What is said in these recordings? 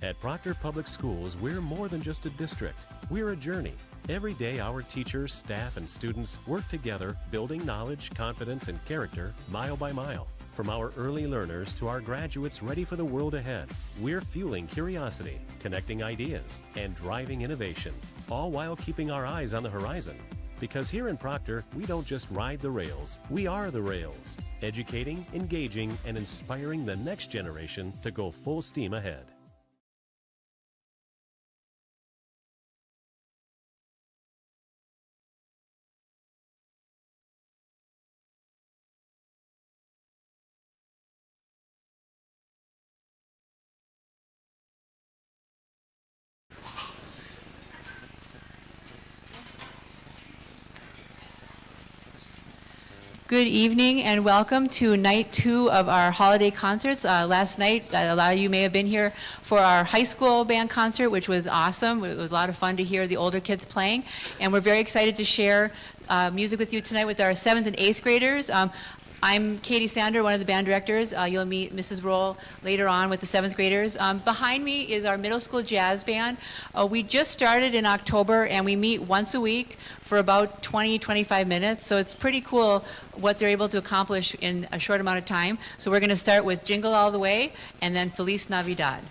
At Proctor Public Schools, we're more than just a district. We're a journey. Every day, our teachers, staff, and students work together, building knowledge, confidence, and character mile by mile. From our early learners to our graduates ready for the world ahead, we're fueling curiosity, connecting ideas, and driving innovation, all while keeping our eyes on the horizon. Because here in Proctor, we don't just ride the rails, we are the rails, educating, engaging, and inspiring the next generation to go full steam ahead. Good evening and welcome to night 2 of our holiday concerts. Last night, a lot of you may have been here for our high school band concert, which was awesome. It was a lot of fun to hear the older kids playing. And we're very excited to share music with you tonight with our 7th and 8th graders. I'm Katie Sander, one of the band directors. You'll meet Mrs. Roll later on with the 7th graders. Behind me is our middle school jazz band. We just started in October and we meet once a week for about 20-25 minutes. So it's pretty cool what they're able to accomplish in a short amount of time. So we're gonna start with Jingle All the Way and then Feliz Navidad.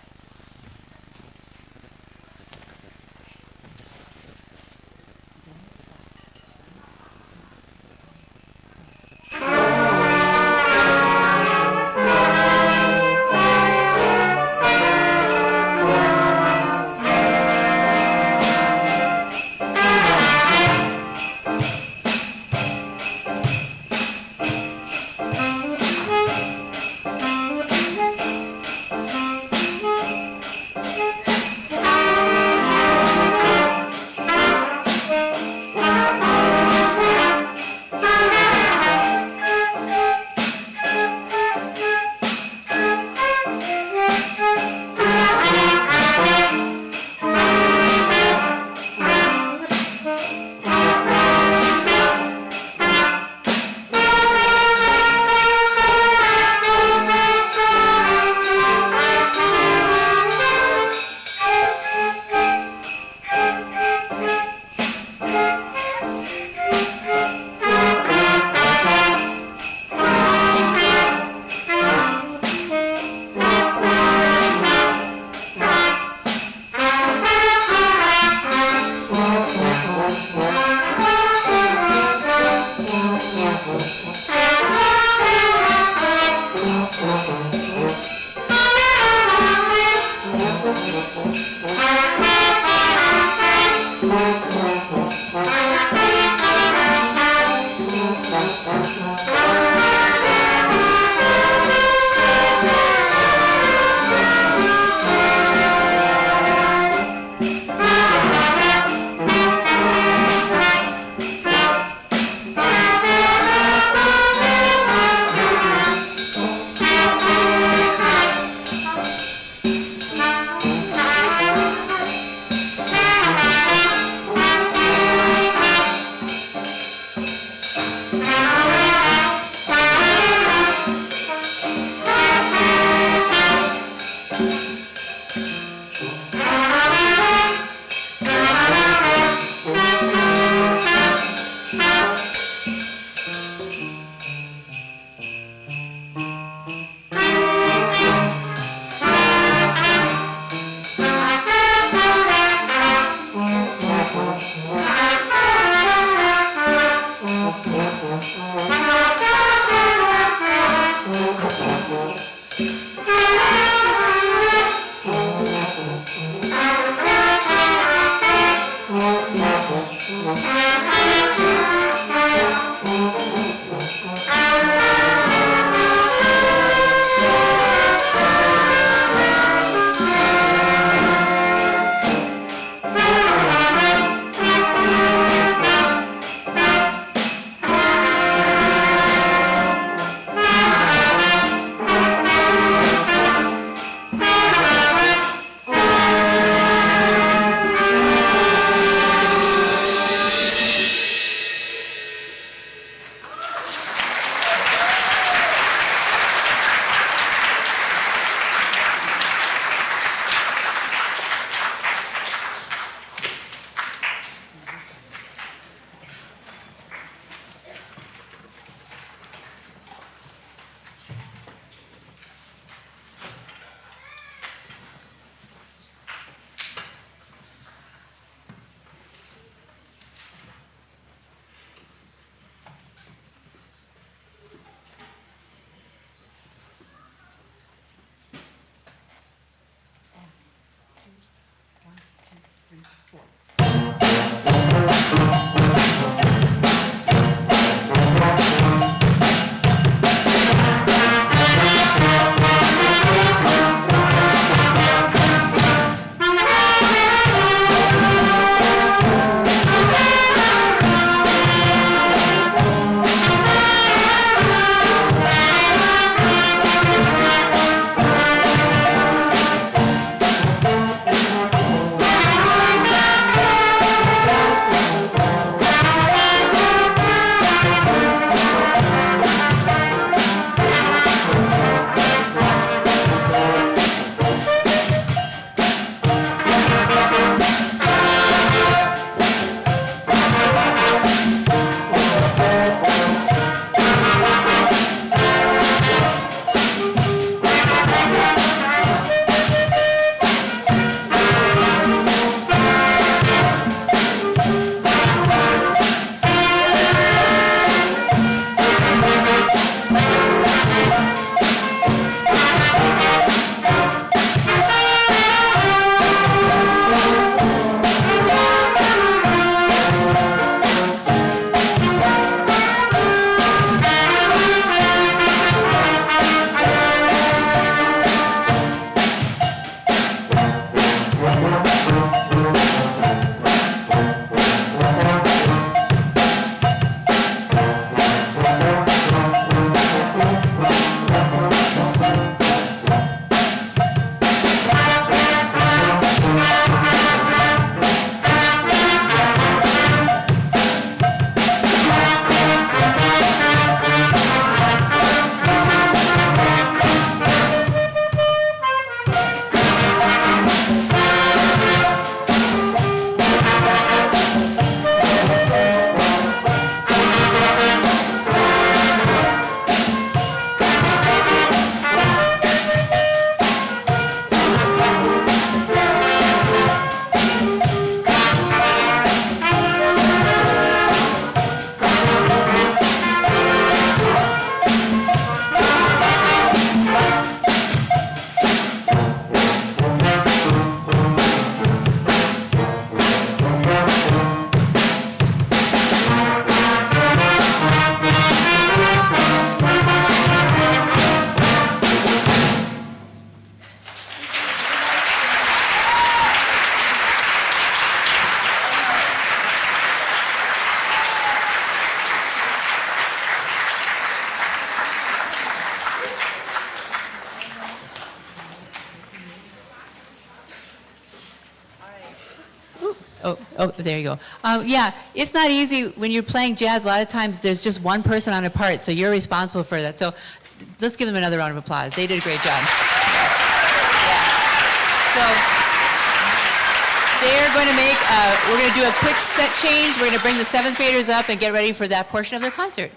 Oh, there you go. Yeah, it's not easy when you're playing jazz. A lot of times there's just one person on a part, so you're responsible for that. So let's give them another round of applause. They did a great job. Yeah. So they're going to we're going to do a quick set change. We're going to bring the seventh graders up and get ready for that portion of their concert.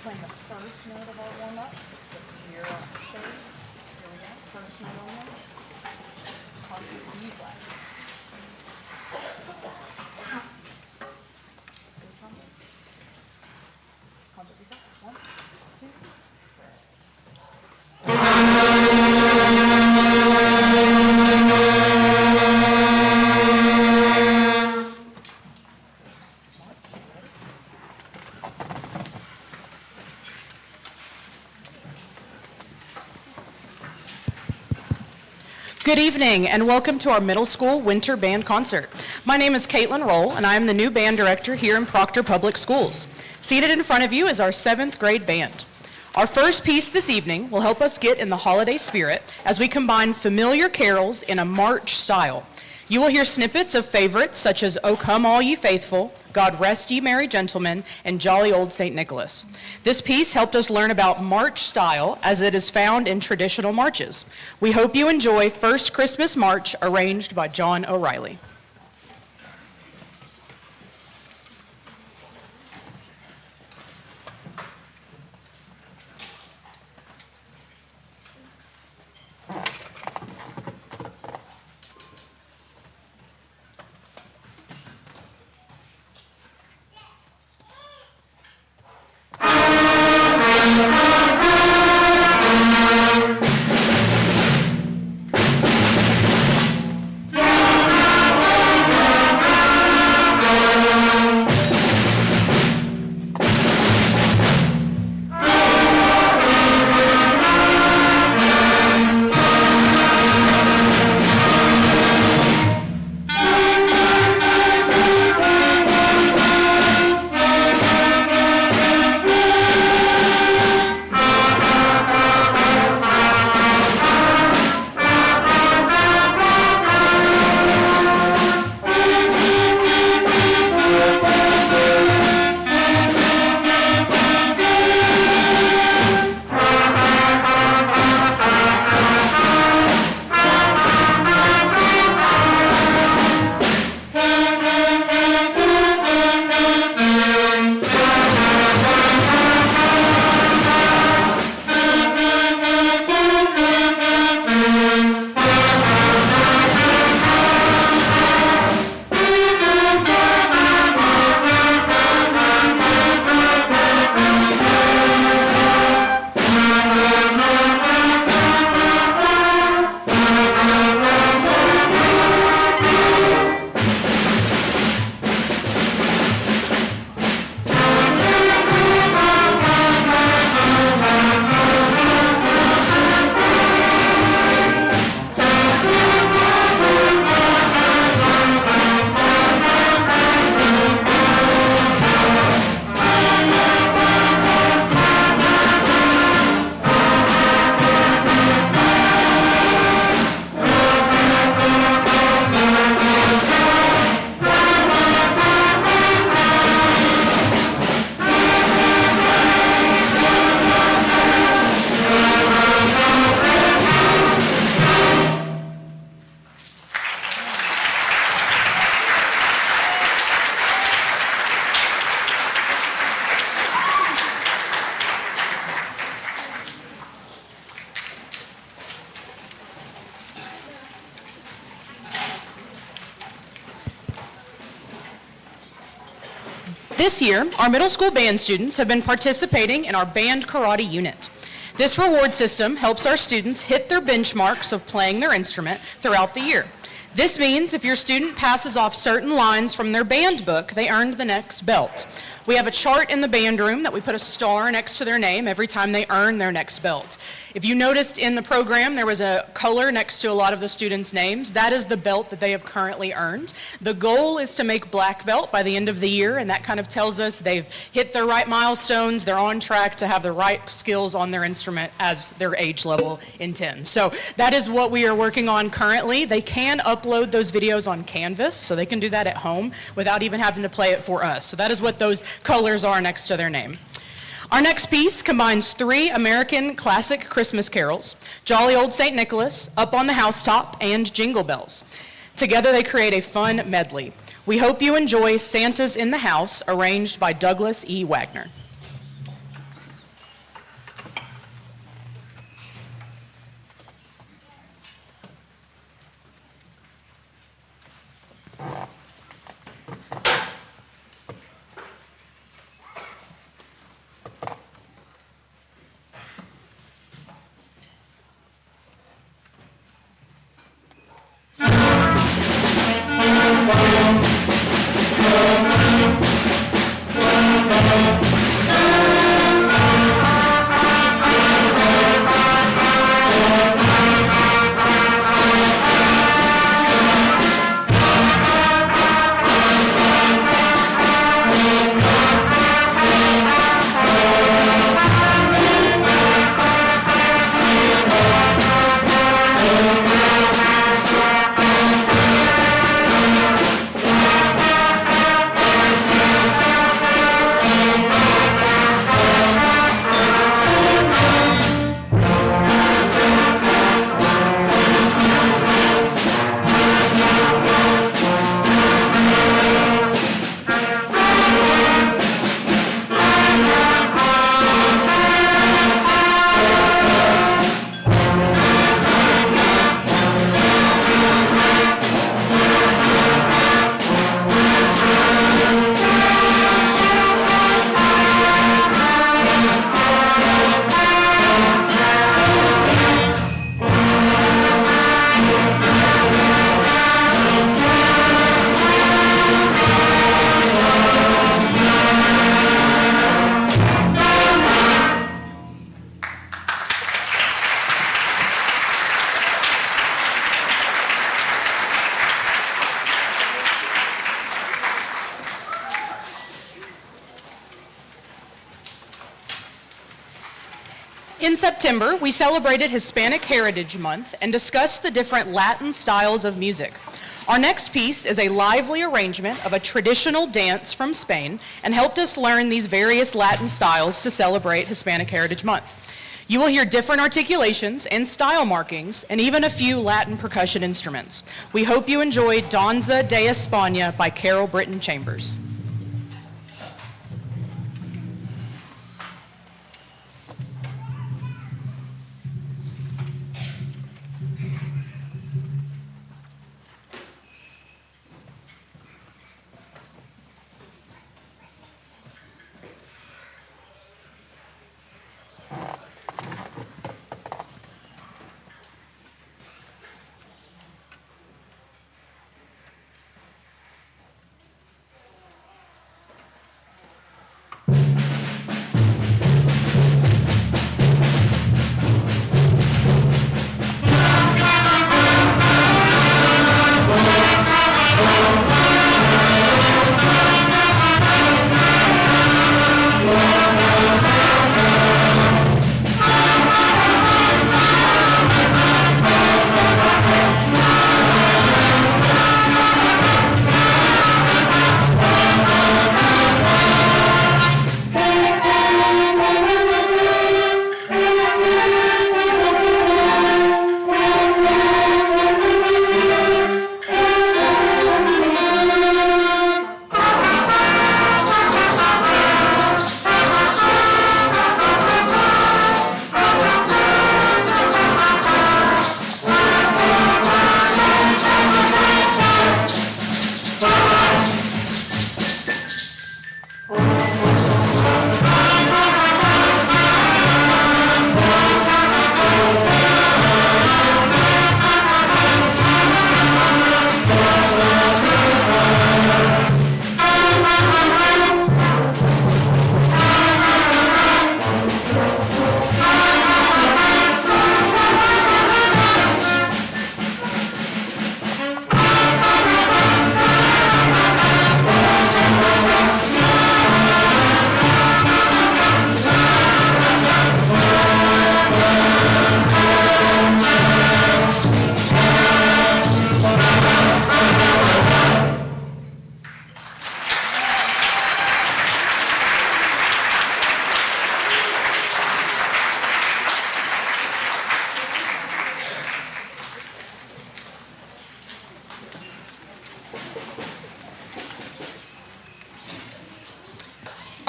Playing the first note of our warm-up, just here on the stage. Here we go, first note on one. Concert B flat. Concert B flat, 1, 2, 3. Good evening and welcome to our middle school winter band concert. My name is Caitlin Roll and I am the new band director here in Proctor Public Schools. Seated in front of you is our 7th grade band. Our first piece this evening will help us get in the holiday spirit as we combine familiar carols in a march style. You will hear snippets of favorites such as O Come All Ye Faithful, God Rest Ye Merry Gentlemen, and Jolly Old St. Nicholas. This piece helped us learn about march style as it is found in traditional marches. We hope you enjoy First Christmas March, arranged by John O'Reilly. This year, our middle school band students have been participating in our band karate unit. This reward system helps our students hit their benchmarks of playing their instrument throughout the year. This means if your student passes off certain lines from their band book, they earned the next belt. We have a chart in the band room that we put a star next to their name every time they earn their next belt. If you noticed in the program, there was a color next to a lot of the students' names. That is the belt that they have currently earned. The goal is to make black belt by the end of the year, and that kind of tells us they've hit their right milestones, they're on track to have the right skills on their instrument as their age level intends. So that is what we are working on currently. They can upload those videos on Canvas, so they can do that at home without even having to play it for us. So that is what those colors are next to their name. Our next piece combines 3 American classic Christmas carols, Jolly Old St. Nicholas, Up on the Housetop, and Jingle Bells. Together they create a fun medley. We hope you enjoy Santa's in the House, arranged by Douglas E. Wagner. In September, we celebrated Hispanic Heritage Month and discussed the different Latin styles of music. Our next piece is a lively arrangement of a traditional dance from Spain and helped us learn these various Latin styles to celebrate Hispanic Heritage Month. You will hear different articulations and style markings and even a few Latin percussion instruments. We hope you enjoy Danza de España by Carol Britton Chambers.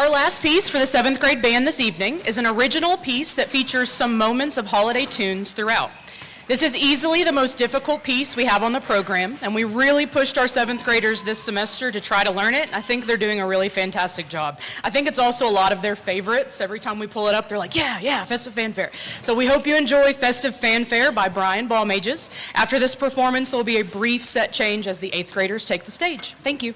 Our last piece for the 7th grade band this evening is an original piece that features some moments of holiday tunes throughout. This is easily the most difficult piece we have on the program, and we really pushed our 7th graders this semester to try to learn it. I think they're doing a really fantastic job. I think it's also a lot of their favorites. Every time we pull it up, they're like, yeah, Festive Fanfare. So we hope you enjoy Festive Fanfare by Brian Ballmages. After this performance, there will be a brief set change as the 8th graders take the stage. Thank you.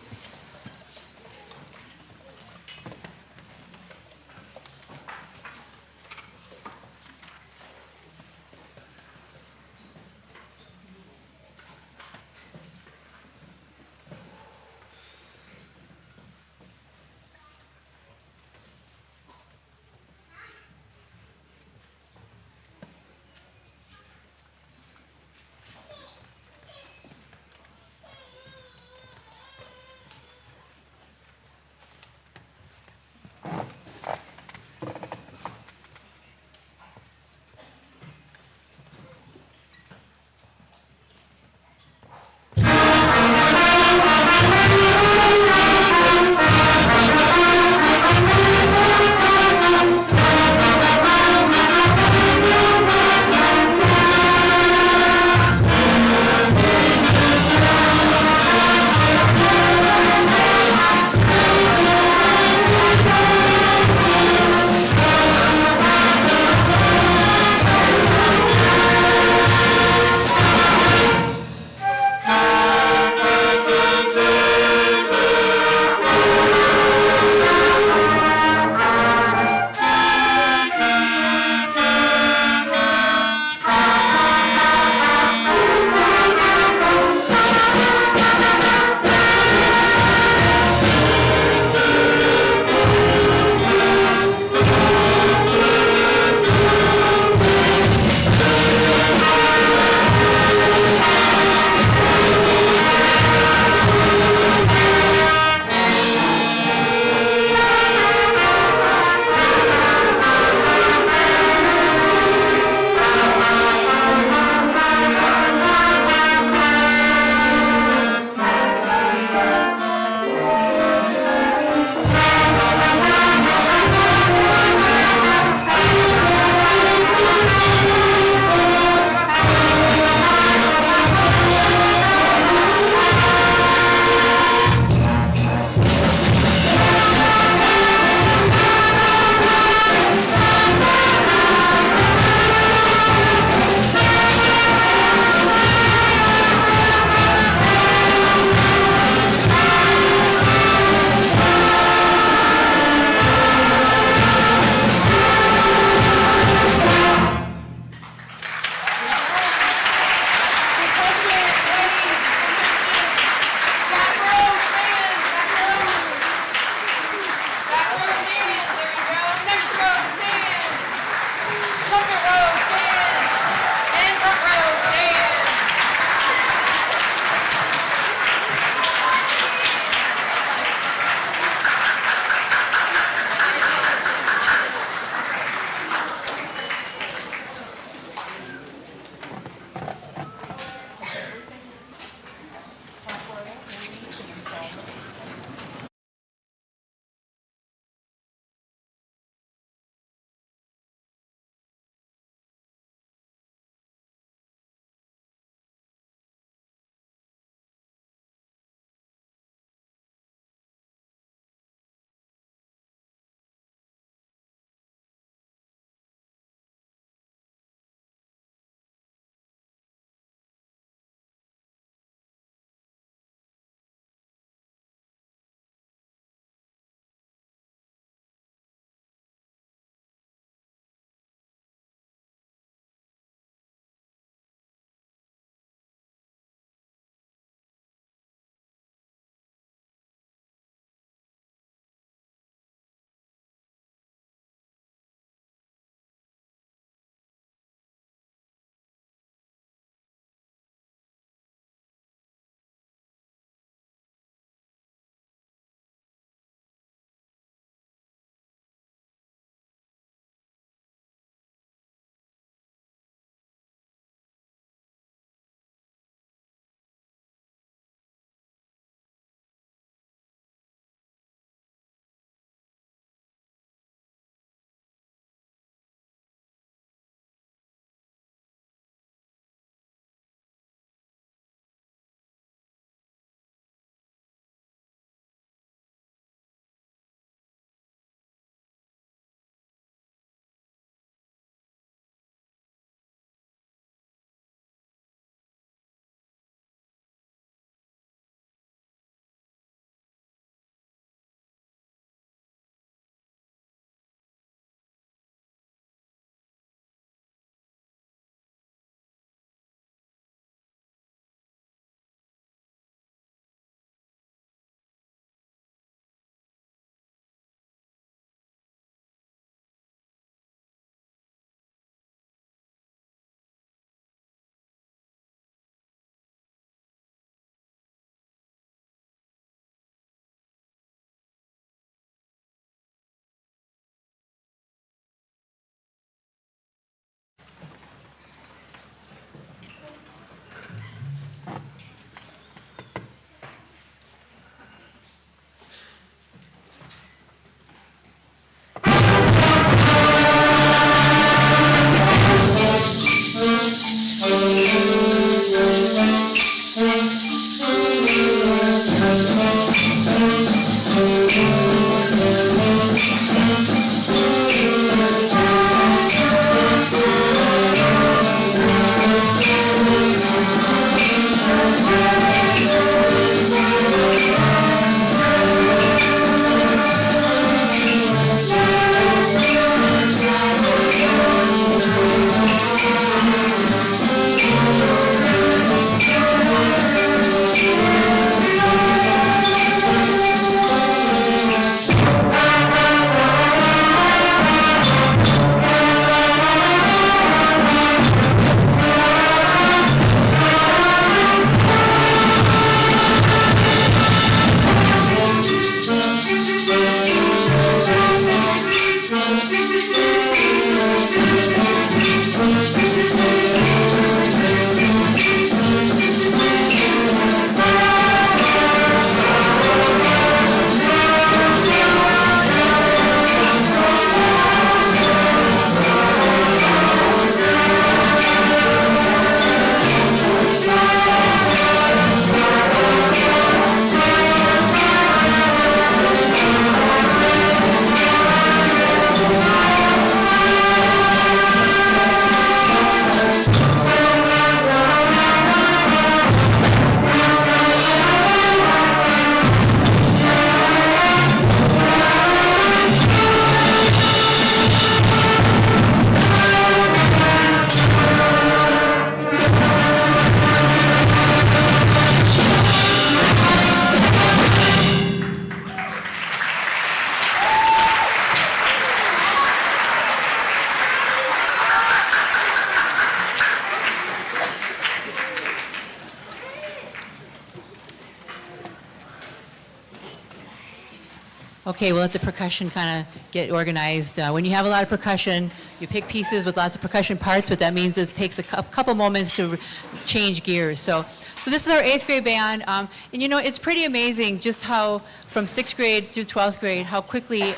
Okay, we'll let the percussion kind of get organized. When you have a lot of percussion, you pick pieces with lots of percussion parts, but that means it takes a couple moments to change gears. So this is our 8th grade band, and you know, it's pretty amazing just how from 6th grade through 12th grade, how quickly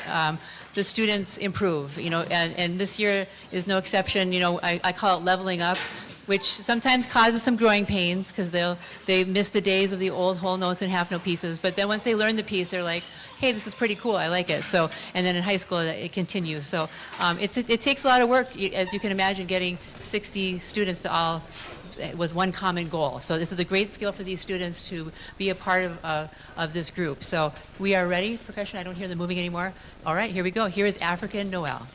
the students improve, you know, and this year is no exception. You know, I call it leveling up, which sometimes causes some growing pains because they miss the days of the old whole notes and half note pieces, but then once they learn the piece, they're like, hey, this is pretty cool, I like it. So, and then in high school, it continues. So it takes a lot of work, as you can imagine, getting 60 students to all with one common goal. So this is a great skill for these students to be a part of this group. So we are ready. Percussion, I don't hear them moving anymore. All right, here we go. Here is African Noel.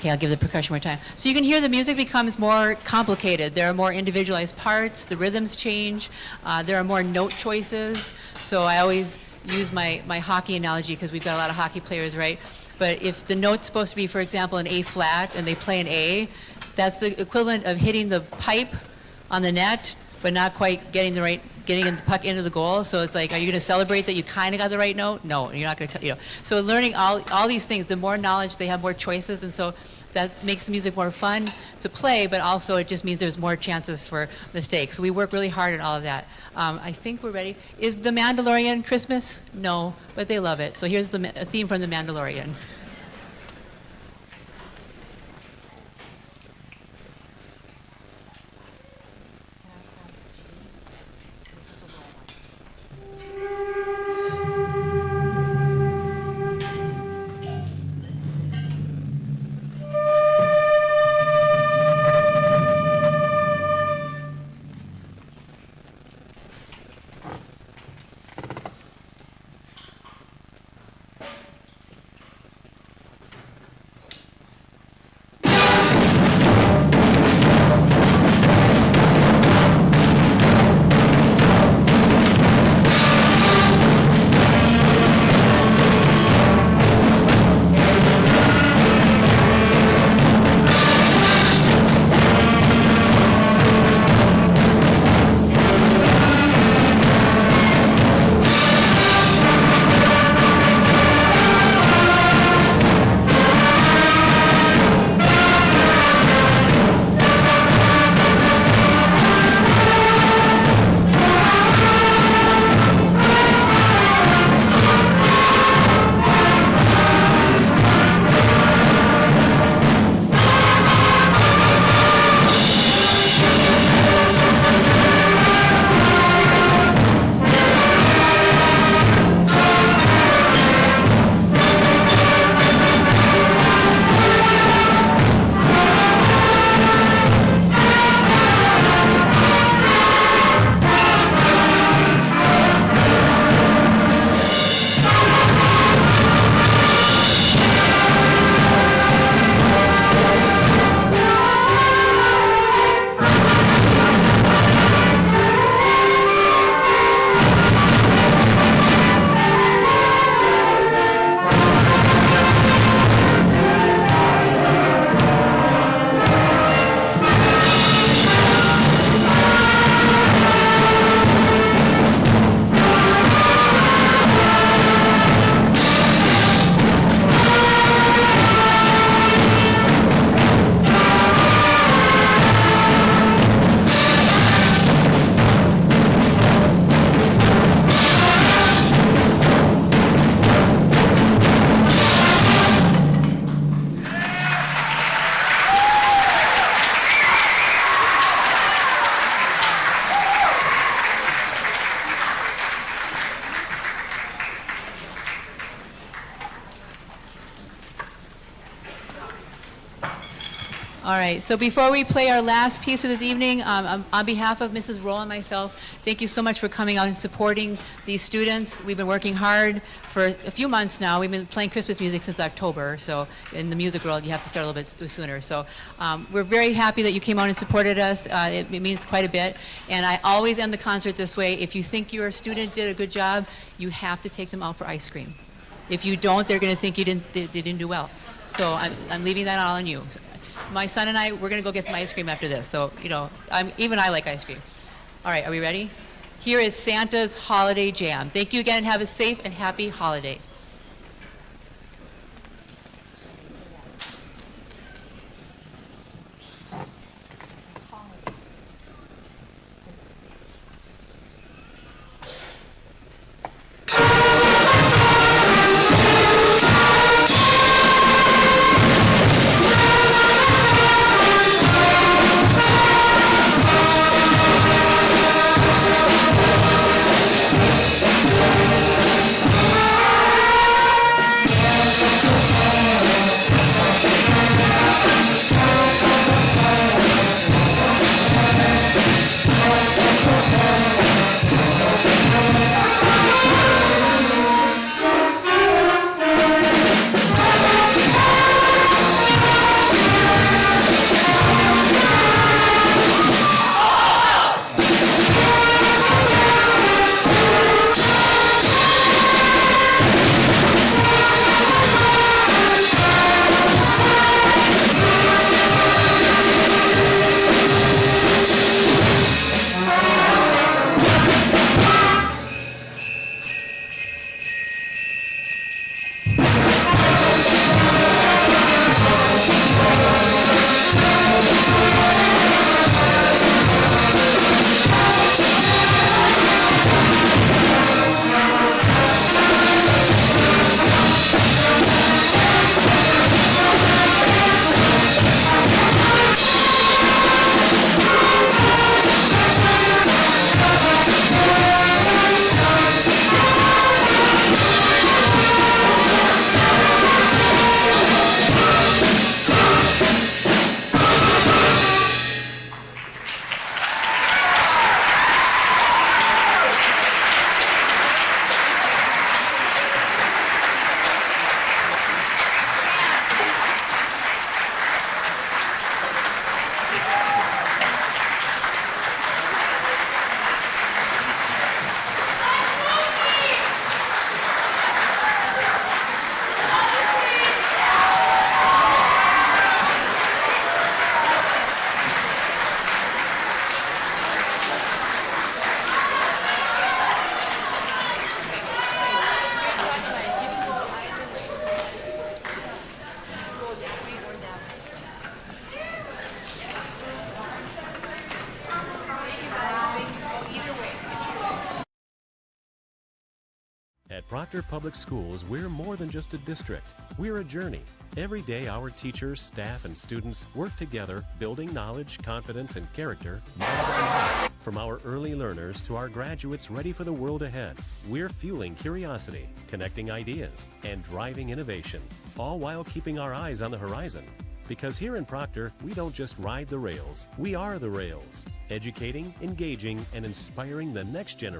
Okay, I'll give the percussion more time. So you can hear the music becomes more complicated. There are more individualized parts, the rhythms change, there are more note choices. So I always use my hockey analogy because we've got a lot of hockey players, right? But if the note's supposed to be, for example, an A flat and they play an A, that's the equivalent of hitting the pipe on the net, but not quite getting the puck into the goal. So it's like, are you going to celebrate that you kind of got the right note? No, you're not going to, So learning all these things, the more knowledge, they have more choices, and so that makes the music more fun to play, but also it just means there's more chances for mistakes. So we work really hard at all of that. I think we're ready. Is The Mandalorian Christmas? No, but they love it. So here's a theme from The Mandalorian. All right, so before we play our last piece for this evening, on behalf of Mrs. Roll and myself, thank you so much for coming out and supporting these students. We've been working hard for a few months now. We've been playing Christmas music since October, so in the music world, you have to start a little bit sooner. So we're very happy that you came out and supported us. It means quite a bit. And I always end the concert this way. If you think your student did a good job, you have to take them out for ice cream. If you don't, they're going to think they didn't do well. So I'm leaving that all on you. My son and I, we're going to go get some ice cream after this. So, even I like ice cream. All right, are we ready? Here is Santa's Holiday Jam. Thank you again, and have a safe and happy holiday. At Proctor Public Schools, we're more than just a district. We're a journey. Every day, our teachers, staff, and students work together, building knowledge, confidence, and character mile by mile. From our early learners to our graduates ready for the world ahead, we're fueling curiosity, connecting ideas, and driving innovation, all while keeping our eyes on the horizon. Because here in Proctor, we don't just ride the rails, we are the rails, educating, engaging, and inspiring the next generation.